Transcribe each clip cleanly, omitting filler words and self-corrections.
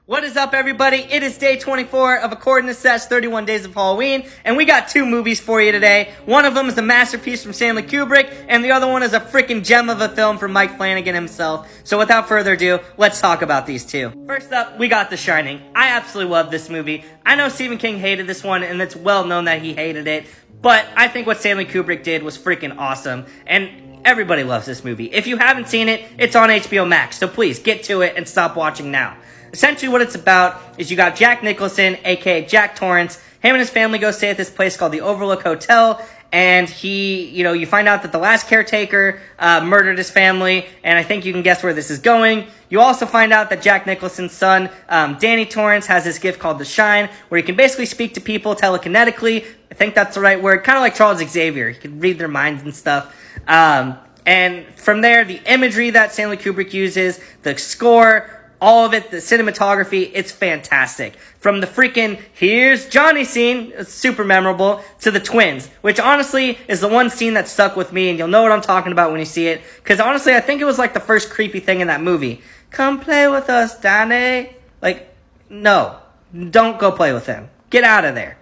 What is up, everybody? It is day 24 of According to Seth's 31 Days of Halloween, and we got two movies for you today. One of them is a masterpiece from Stanley Kubrick, and the other one is a freaking gem of a film from Mike Flanagan himself. So without further ado, let's talk about these two. First up, we got The Shining. I absolutely love this movie. I know Stephen King hated this one, and it's well known that he hated it, but I think what Stanley Kubrick did was freaking awesome, and everybody loves this movie. If you haven't seen it, it's on HBO Max, so please get to it and stop watching now. Essentially what it's about is you got Jack Nicholson, aka Jack Torrance. Him and his family go stay at this place called the Overlook Hotel, and you find out that the last caretaker murdered his family, and I think you can guess where this is going. You also find out that Jack Nicholson's son, Danny Torrance, has this gift called the Shine, where he can basically speak to people telekinetically. I think that's the right word, kind of like Charles Xavier. He can read their minds and stuff. And from there, the imagery that Stanley Kubrick uses, the score, all of it, the cinematography, it's fantastic. From the freaking "here's Johnny" scene, it's super memorable, to the twins, which honestly is the one scene that stuck with me, and you'll know what I'm talking about when you see it, because honestly, I think it was like the first creepy thing in that movie. Come play with us, Danny. Like, no, don't go play with him. Get out of there.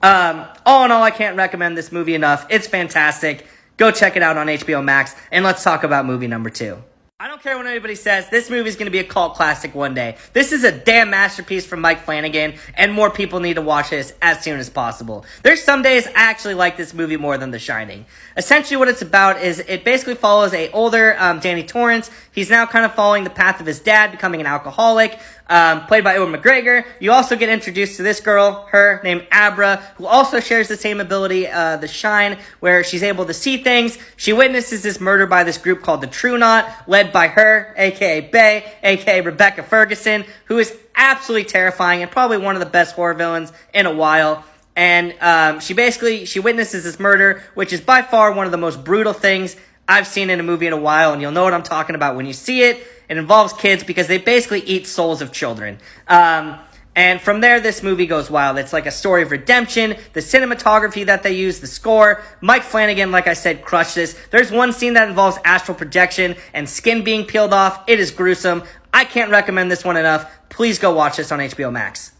All in all, I can't recommend this movie enough. It's fantastic. Go check it out on HBO Max, and let's talk about movie number 2. I don't care what anybody says, this movie is going to be a cult classic one day. This is a damn masterpiece from Mike Flanagan, and more people need to watch this as soon as possible. There's some days I actually like this movie more than The Shining. Essentially what it's about is it basically follows a older Danny Torrance. He's now kind of following the path of his dad, becoming an alcoholic, played by Ewan McGregor. You also get introduced to this girl, her, named Abra, who also shares the same ability, the Shine, where she's able to see things. She witnesses this murder by this group called the True Knot, led by her, aka Bay, aka Rebecca Ferguson, who is absolutely terrifying and probably one of the best horror villains in a while. And she witnesses this murder, which is by far one of the most brutal things I've seen in a movie in a while, and you'll know what I'm talking about when you see it. It involves kids because they basically eat souls of children. And from there, this movie goes wild. It's like a story of redemption, the cinematography that they use, the score. Mike Flanagan, like I said, crushed this. There's one scene that involves astral projection and skin being peeled off. It is gruesome. I can't recommend this one enough. Please go watch this on HBO Max.